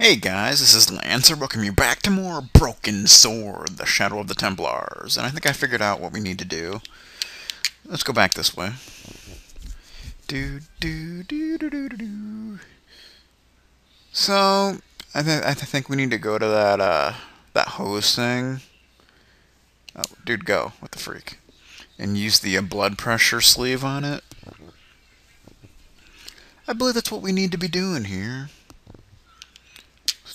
Hey guys, this is Lancer. Welcome you back to more Broken Sword, the Shadow of the Templars. And I think I figured out what we need to do. Let's go back this way. So, I think we need to go to that hose thing. Oh, dude, go. What the freak? And use the blood pressure sleeve on it. I believe that's what we need to be doing here.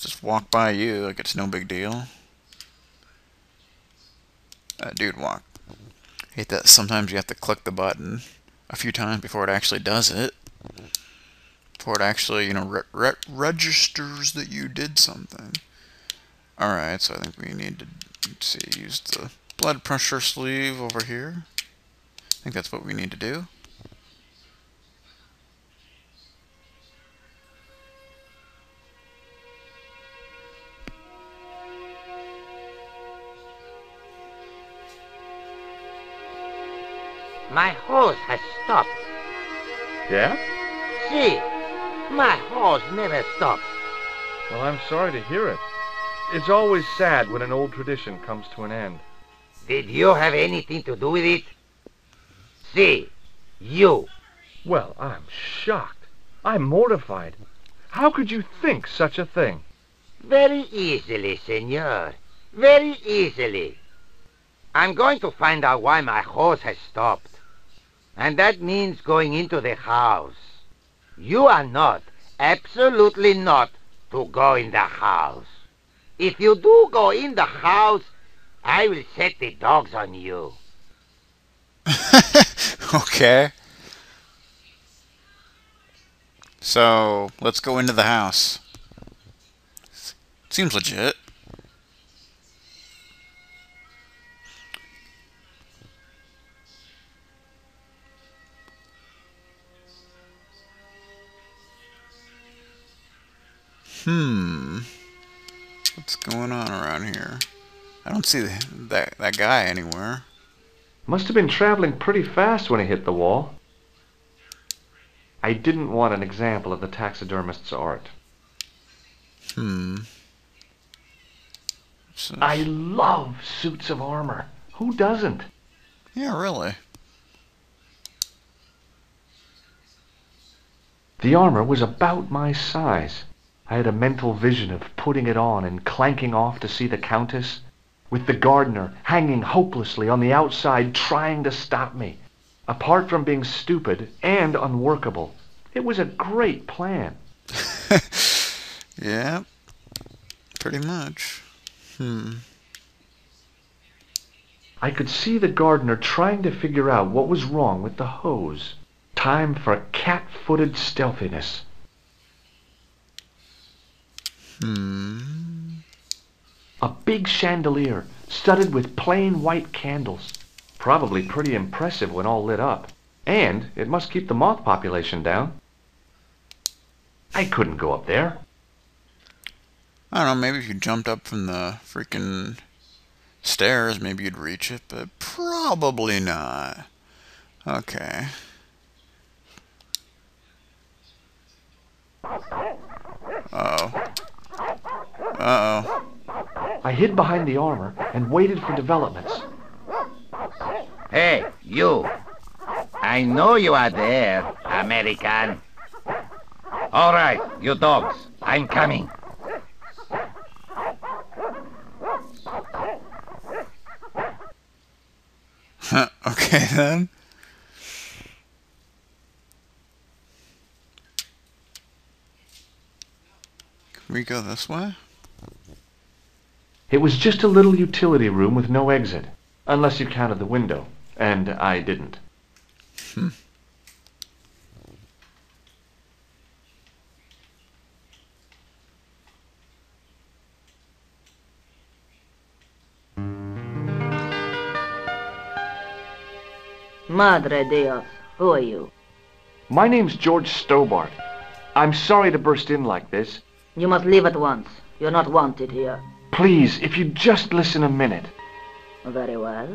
Just walk by you like it's no big deal. Dude, walk. Hate that sometimes you have to click the button a few times before it actually does it. Before it actually, registers that you did something. Alright, so I think we need to, let's see, use the blood pressure sleeve over here. I think that's what we need to do. My hose has stopped. Yeah? See, my hose never stops. Well, I'm sorry to hear it. It's always sad when an old tradition comes to an end. Did you have anything to do with it? See, you. Well, I'm shocked. I'm mortified. How could you think such a thing? Very easily, senor. Very easily. I'm going to find out why my hose has stopped. And that means going into the house. You are not, absolutely not, to go in the house. If you do go in the house, I will set the dogs on you. Okay. So, let's go into the house. Seems legit. What's going on around here? I don't see that guy anywhere. Must have been traveling pretty fast when he hit the wall. I didn't want an example of the taxidermist's art. So, I love suits of armor. Who doesn't? yeah, really. The armor was about my size. I had a mental vision of putting it on and clanking off to see the Countess, with the gardener hanging hopelessly on the outside trying to stop me. Apart from being stupid and unworkable, it was a great plan. Yeah, pretty much. I could see the gardener trying to figure out what was wrong with the hose. Time for cat-footed stealthiness. A big chandelier, studded with plain white candles. Probably pretty impressive when all lit up. And it must keep the moth population down. I couldn't go up there. I don't know, maybe if you jumped up from the freaking stairs, maybe you'd reach it, but probably not. Okay. Uh-oh. Uh-oh. I hid behind the armor and waited for developments. Hey, you. I know you are there, American. All right, you dogs. I'm coming. Okay, then. Can we go this way? It was just a little utility room with no exit, unless you counted the window, and I didn't. Madre Dios, who are you? My name's George Stobart. I'm sorry to burst in like this. You must leave at once. You're not wanted here. Please, if you'd just listen a minute. Very well.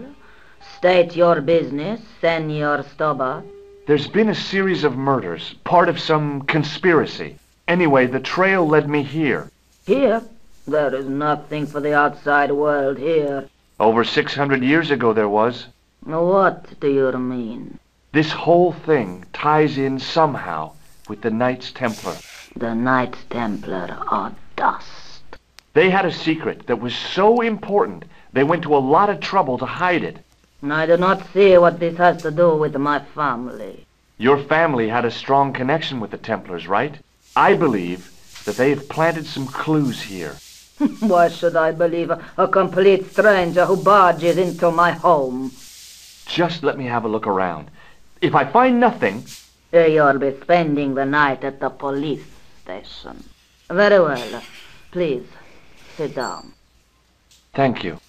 State your business, Senor Stobart. There's been a series of murders, part of some conspiracy. Anyway, the trail led me here. Here? There is nothing for the outside world here. Over 600 years ago there was. What do you mean? This whole thing ties in somehow with the Knights Templar. The Knights Templar are dust. They had a secret that was so important they went to a lot of trouble to hide it. I do not see what this has to do with my family. Your family had a strong connection with the Templars, right? I believe that they have planted some clues here. Why should I believe a complete stranger who barges into my home? Just let me have a look around. If I find nothing... You'll be spending the night at the police station. Very well. Please, sit down. Thank you.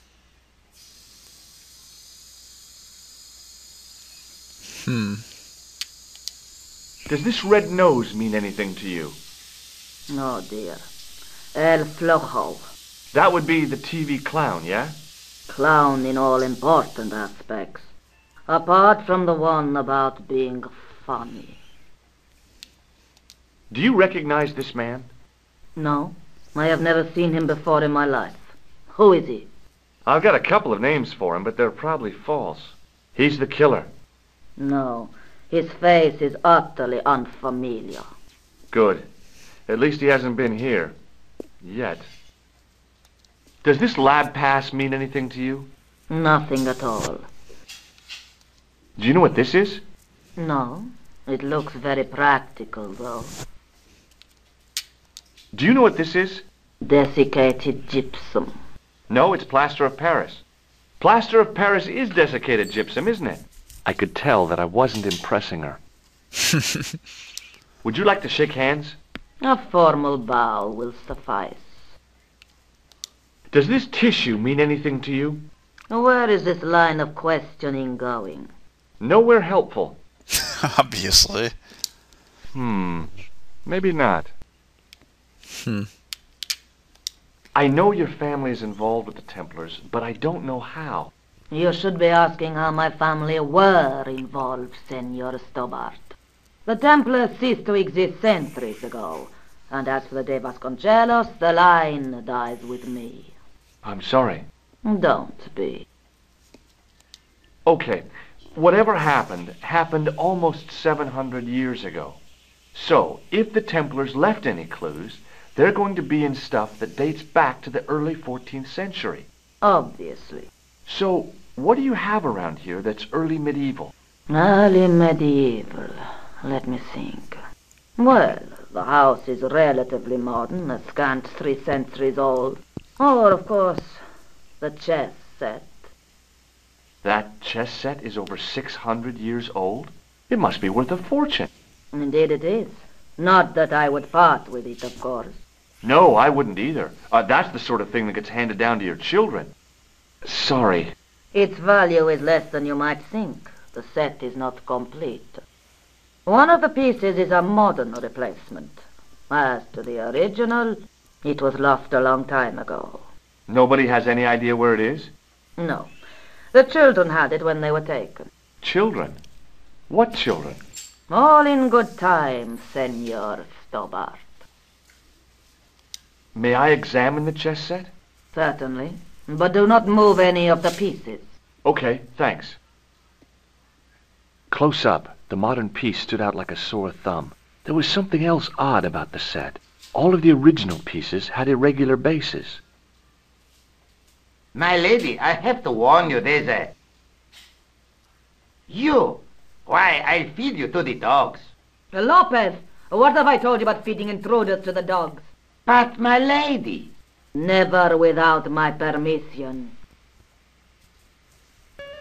Does this red nose mean anything to you? No, dear. El Flojo. That would be the TV clown, yeah? Clown in all important aspects. Apart from the one about being funny. Do you recognize this man? No, I have never seen him before in my life. Who is he? I've got a couple of names for him, but they're probably false. He's the killer. No, his face is utterly unfamiliar. Good. At least he hasn't been here. Yet. Does this lab pass mean anything to you? Nothing at all. Do you know what this is? No, it looks very practical, though. Do you know what this is? Desiccated gypsum. No, it's plaster of Paris. Plaster of Paris is desiccated gypsum, isn't it? I could tell that I wasn't impressing her. Would you like to shake hands? A formal bow will suffice. Does this tissue mean anything to you? Where is this line of questioning going? Nowhere helpful. Obviously. Maybe not. I know your family is involved with the Templars, but I don't know how. You should be asking how my family were involved, Senor Stobart. The Templars ceased to exist centuries ago, and as for the De Vasconcelos, the line dies with me. I'm sorry. Don't be. Okay, whatever happened almost 700 years ago. So, if the Templars left any clues, they're going to be in stuff that dates back to the early 14th century. Obviously. So, what do you have around here that's early medieval? Early medieval. Let me think. Well, the house is relatively modern, a scant 3 centuries old. Or, of course, the chess set. That chess set is over 600 years old? It must be worth a fortune. Indeed it is. Not that I would part with it, of course. No, I wouldn't either. That's the sort of thing that gets handed down to your children. Sorry. Its value is less than you might think. The set is not complete. One of the pieces is a modern replacement. As to the original, it was lost a long time ago. Nobody has any idea where it is? No. The children had it when they were taken. Children? What children? All in good time, Senor Stobart. May I examine the chess set? Certainly. But do not move any of the pieces. Okay, thanks. Close up, the modern piece stood out like a sore thumb. There was something else odd about the set. All of the original pieces had irregular bases. My lady, I have to warn you, there's a... You! Why, I'll feed you to the dogs. Lopez, what have I told you about feeding intruders to the dogs? But, my lady... Never without my permission.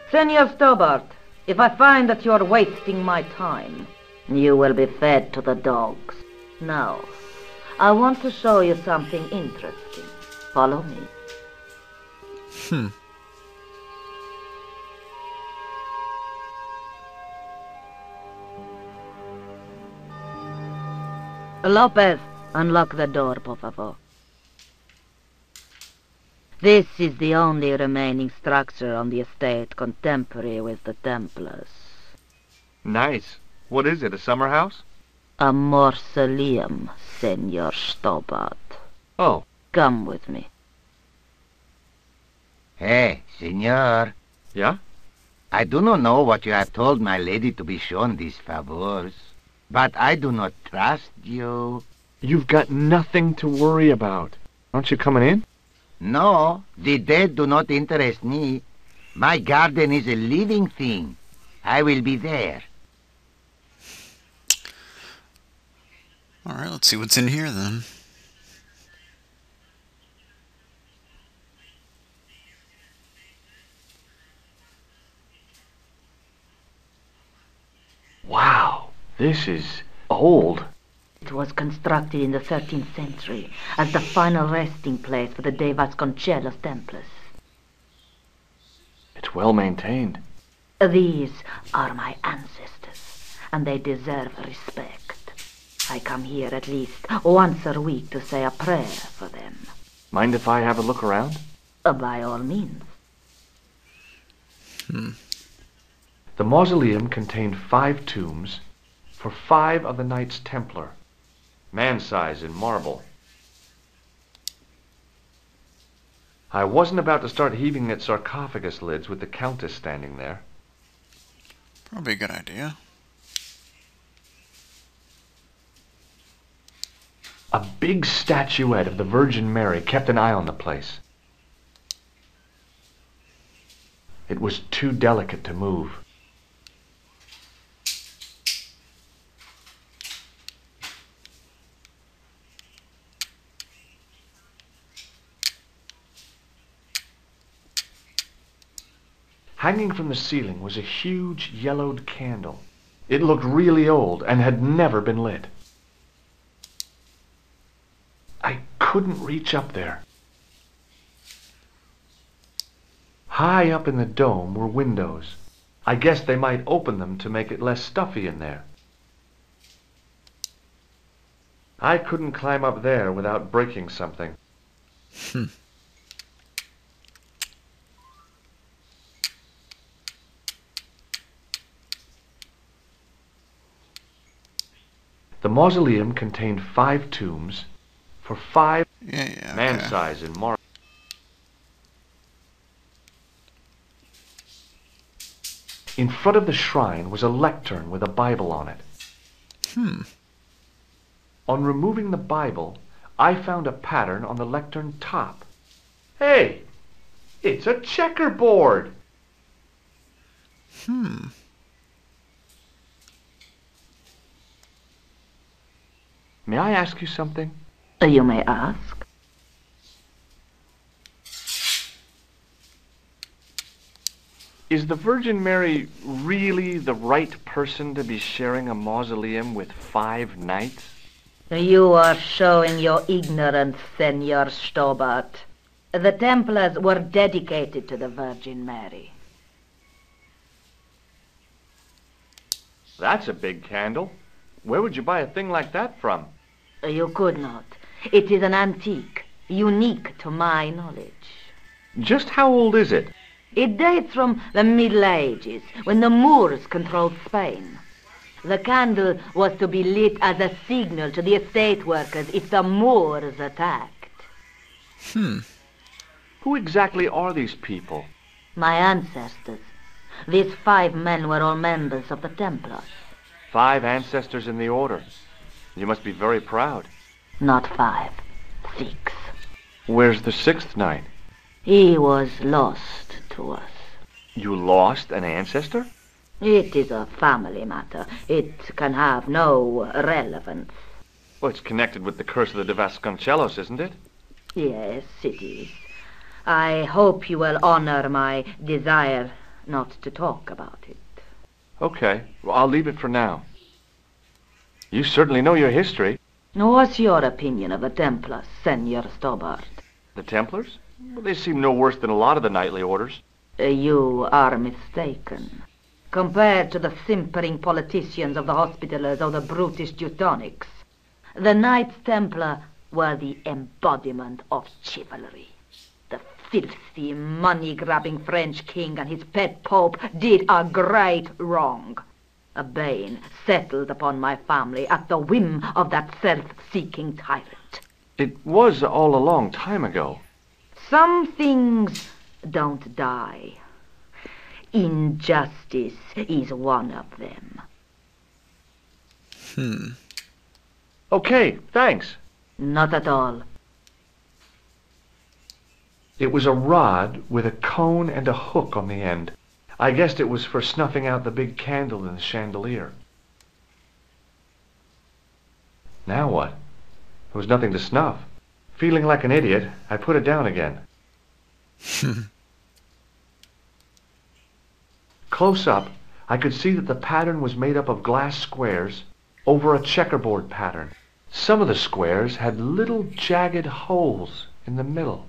Senor Stobart, if I find that you're wasting my time, you will be fed to the dogs. Now, I want to show you something interesting. Follow me. Lopez, unlock the door, por favor. This is the only remaining structure on the estate contemporary with the Templars. Nice. What is it, a summer house? A mausoleum, Senor Stobart. Oh, Come with me. Hey, senor. Yeah? I do not know what you have told my lady to be shown these favors, but I do not trust you. You've got nothing to worry about. Aren't you coming in? No, the dead do not interest me. My garden is a living thing. I will be there. Alright, let's see what's in here then. Wow, this is old. It was constructed in the 13th century as the final resting place for the De Vasconcelos Templars. It's well maintained. These are my ancestors, and they deserve respect. I come here at least once a week to say a prayer for them. Mind if I have a look around? By all means. The mausoleum contained 5 tombs for 5 of the Knights Templar, man-size in marble. I wasn't about to start heaving at sarcophagus lids with the Countess standing there. Probably a good idea. A big statuette of the Virgin Mary kept an eye on the place. It was too delicate to move. Hanging from the ceiling was a huge yellowed candle. It looked really old and had never been lit. I couldn't reach up there. High up in the dome were windows. I guess they might open them to make it less stuffy in there. I couldn't climb up there without breaking something. The mausoleum contained 5 tombs for 5 Yeah, man-size in marble. In front of the shrine was a lectern with a Bible on it. On removing the Bible, I found a pattern on the lectern top. Hey, it's a checkerboard! May I ask you something? You may ask. Is the Virgin Mary really the right person to be sharing a mausoleum with 5 knights? You are showing your ignorance, Senor Stobart. The Templars were dedicated to the Virgin Mary. That's a big candle. Where would you buy a thing like that from? You could not. It is an antique, unique to my knowledge. Just how old is it? It dates from the Middle Ages, when the Moors controlled Spain. The candle was to be lit as a signal to the estate workers if the Moors attacked. Who exactly are these people? My ancestors. These 5 men were all members of the Templars. 5 ancestors in the order. You must be very proud. Not 5, 6. Where's the 6th knight? He was lost to us. You lost an ancestor? It is a family matter. It can have no relevance. Well, it's connected with the curse of the De Vasconcelos, isn't it? Yes, it is. I hope you will honor my desire not to talk about it. Okay, well, I'll leave it for now. You certainly know your history. What's your opinion of the Templars, Senor Stobart? The Templars? Well, they seem no worse than a lot of the knightly orders. You are mistaken. Compared to the simpering politicians of the Hospitallers or the brutish Teutonics, the Knights Templar were the embodiment of chivalry. The filthy, money-grabbing French king and his pet pope did a great wrong. A bane settled upon my family at the whim of that self-seeking tyrant. It was all a long time ago. Some things don't die. Injustice is one of them. Okay, thanks. Not at all. It was a rod with a cone and a hook on the end. I guessed it was for snuffing out the big candle in the chandelier. Now what? There was nothing to snuff. Feeling like an idiot, I put it down again. Close up, I could see that the pattern was made up of glass squares over a checkerboard pattern. Some of the squares had little jagged holes in the middle.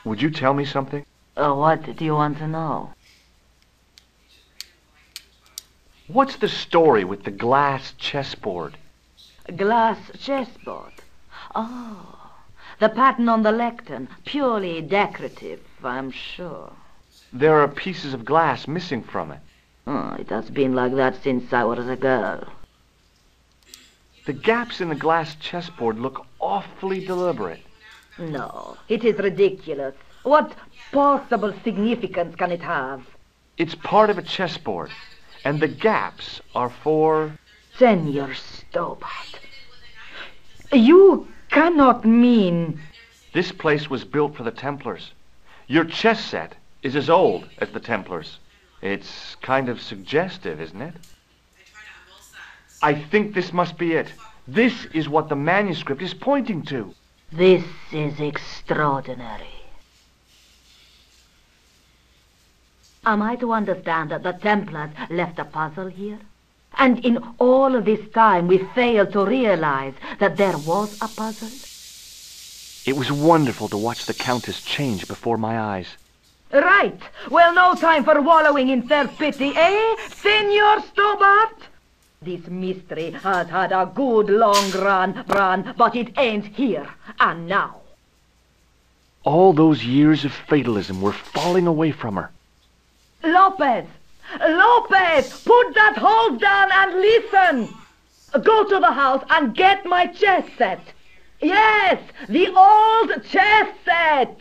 Would you tell me something? What do you want to know? What's the story with the glass chessboard? Glass chessboard. Oh, the pattern on the lectern. Purely decorative, I'm sure. There are pieces of glass missing from it. Oh, it has been like that since I was a girl. The gaps in the glass chessboard look awfully deliberate. No, it is ridiculous. What possible significance can it have? It's part of a chessboard, and the gaps are for... Senor Stobart, you cannot mean... This place was built for the Templars. Your chess set is as old as the Templars. It's kind of suggestive, isn't it? I think this must be it. This is what the manuscript is pointing to. This is extraordinary. Am I to understand that the Templars left a puzzle here? And in all of this time we failed to realize that there was a puzzle? It was wonderful to watch the Countess change before my eyes. Right. Well, no time for wallowing in self-pity, eh, Senor Stobart? This mystery has had a good long run, but it ends here and now. All those years of fatalism were falling away from her. Lopez! Lopez! Put that hose down and listen! Go to the house and get my chess set. Yes, the old chess set!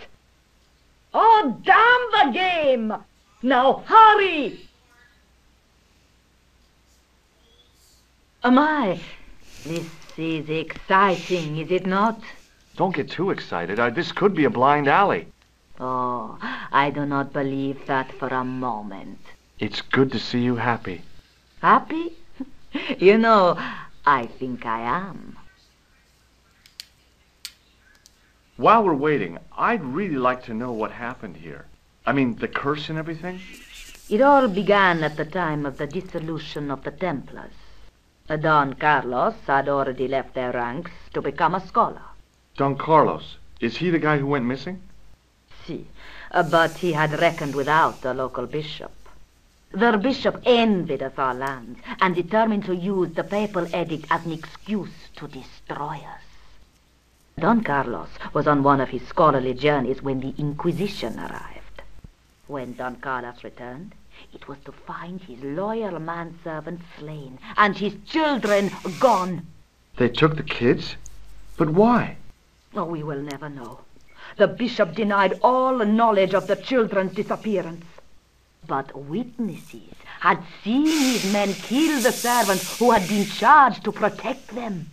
Oh, damn the game! Now hurry! My, this is exciting, is it not? Don't get too excited. This could be a blind alley. Oh, I do not believe that for a moment. It's good to see you happy. Happy? You know, I think I am. While we're waiting, I'd really like to know what happened here. I mean, the curse and everything. It all began at the time of the dissolution of the Templars. Don Carlos had already left their ranks to become a scholar. Don Carlos, is he the guy who went missing? Si, but he had reckoned without the local bishop. The bishop envied us our lands and determined to use the papal edict as an excuse to destroy us. Don Carlos was on one of his scholarly journeys when the Inquisition arrived. When Don Carlos returned, it was to find his loyal manservant slain and his children gone. They took the kids? But why? Oh, we will never know. The bishop denied all knowledge of the children's disappearance. But witnesses had seen his men kill the servants who had been charged to protect them.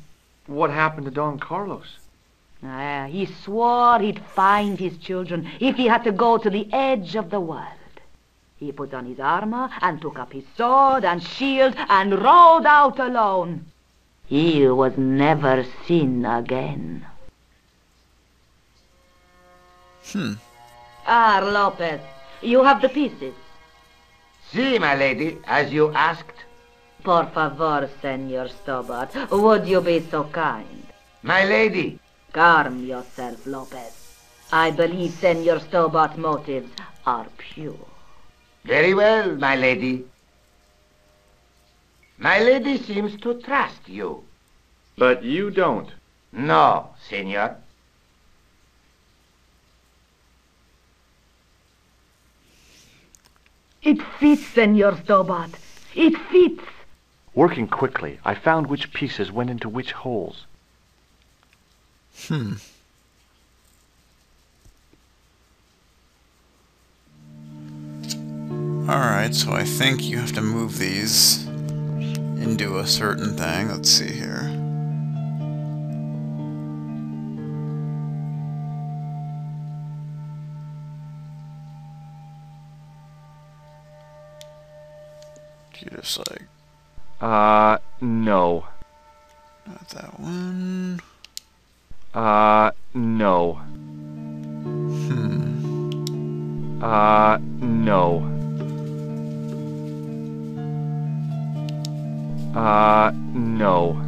What happened to Don Carlos? He swore he'd find his children if he had to go to the edge of the world. He put on his armor and took up his sword and shield and rode out alone. He was never seen again. Ah, Lopez, you have the pieces. Si, my lady, as you asked. Por favor, Senor Stobart, would you be so kind? My lady. Calm yourself, Lopez. I believe Senor Stobart's motives are pure. Very well, my lady. My lady seems to trust you. But you don't. No, senor. It fits, Senor Stobart. It fits. Working quickly, I found which pieces went into which holes. Alright, so I think you have to move these into a certain thing. Let's see here. You just like... No. Not that one. No. No. No.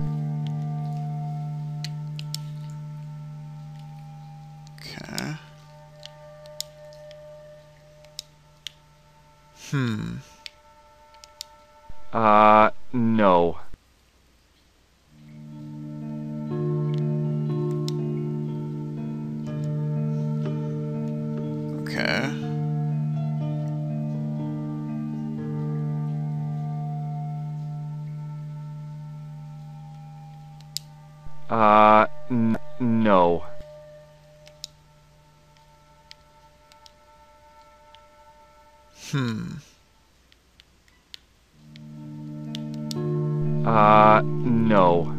Okay. No. Okay. No. No.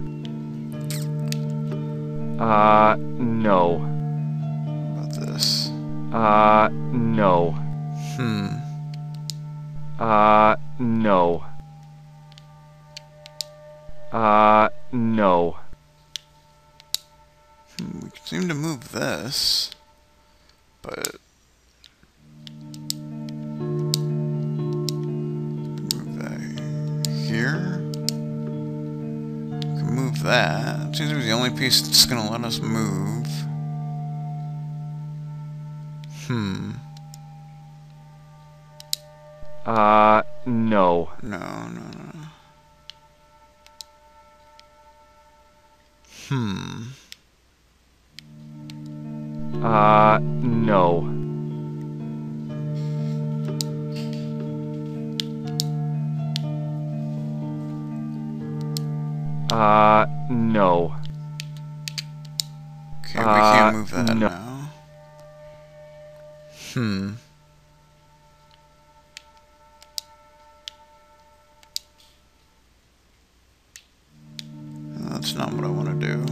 No. What about this? No. No. No. We seem to move this, but move that here. We can move that. It seems to be the only piece that's gonna let us move. No. No. No. No. Okay, we can't move that no. now. That's not what I want to do.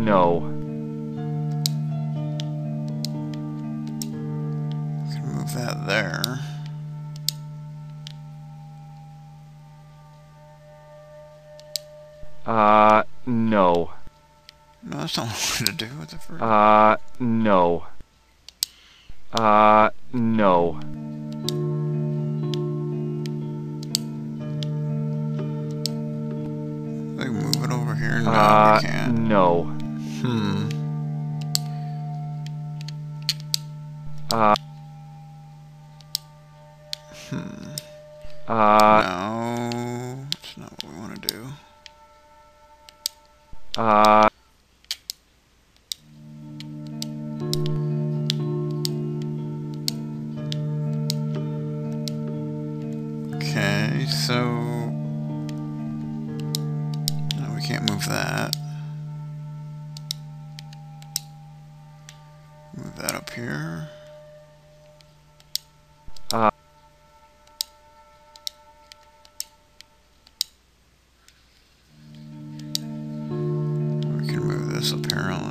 No. We can move that there. No. No, that's not what I wanted to do with the first. No. No. We can move it over here. No, we can't. No. No, that's not what we want to do. Okay, so no, we can't move that. Move that up here. We can move this apparently.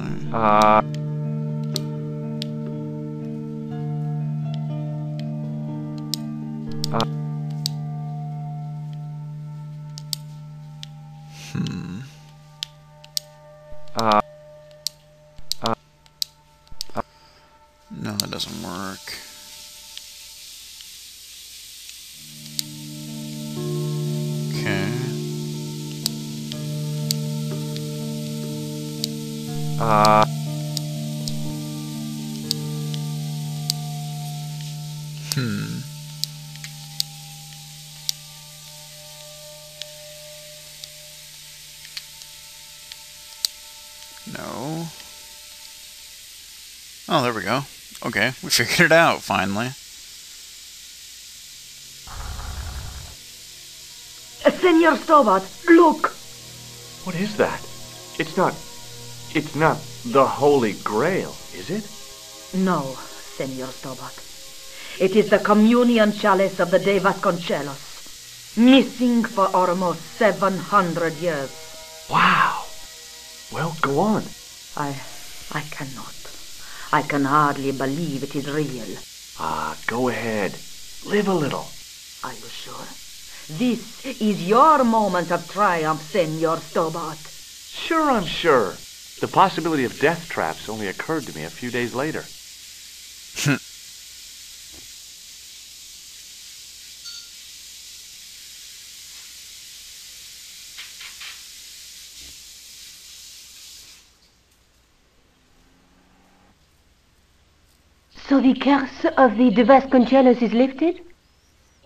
No, that doesn't work. Okay. No. Oh, there we go. Okay, we figured it out, finally. Senor Stobart, look! What is that? It's not the Holy Grail, is it? No, Senor Stobart. It is the communion chalice of the De Vasconcelos, missing for almost 700 years. Wow. Well, go on. I cannot. I can hardly believe it is real. Go ahead. Live a little. Are you sure? This is your moment of triumph, Senor Stobart. Sure, I'm sure. The possibility of death traps only occurred to me a few days later. So the curse of the De Vasconcelos is lifted?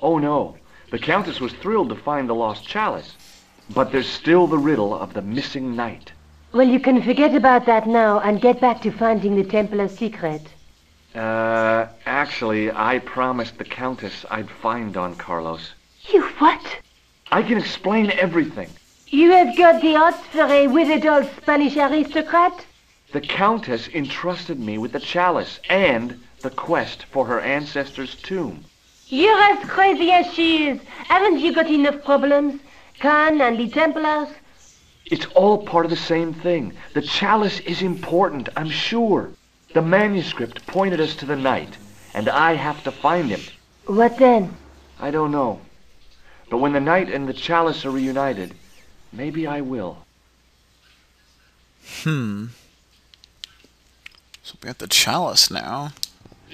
Oh no, the Countess was thrilled to find the lost chalice. But there's still the riddle of the missing knight. Well, you can forget about that now and get back to finding the Templar's secret. Actually, I promised the Countess I'd find Don Carlos. You what? I can explain everything. You have got the odds for a withered old Spanish aristocrat? The Countess entrusted me with the chalice and the quest for her ancestor's tomb. You're as crazy as she is. Haven't you got enough problems? Khan and the Templars? It's all part of the same thing. The chalice is important, I'm sure. The manuscript pointed us to the knight, and I have to find him. What then? I don't know. But when the knight and the chalice are reunited, maybe I will. So we got the chalice now.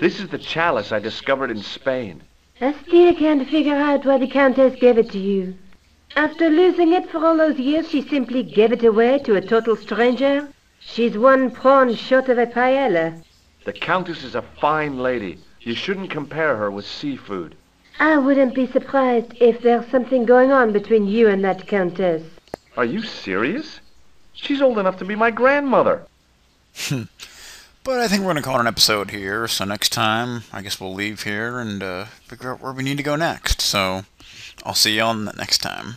This is the chalice I discovered in Spain. I still can't figure out why the Countess gave it to you. After losing it for all those years, she simply gave it away to a total stranger? She's one prawn short of a paella. The Countess is a fine lady. You shouldn't compare her with seafood. I wouldn't be surprised if there's something going on between you and that Countess. Are you serious? She's old enough to be my grandmother. But I think we're going to call it an episode here, so next time, I guess we'll leave here and figure out where we need to go next. So, I'll see you on the next time.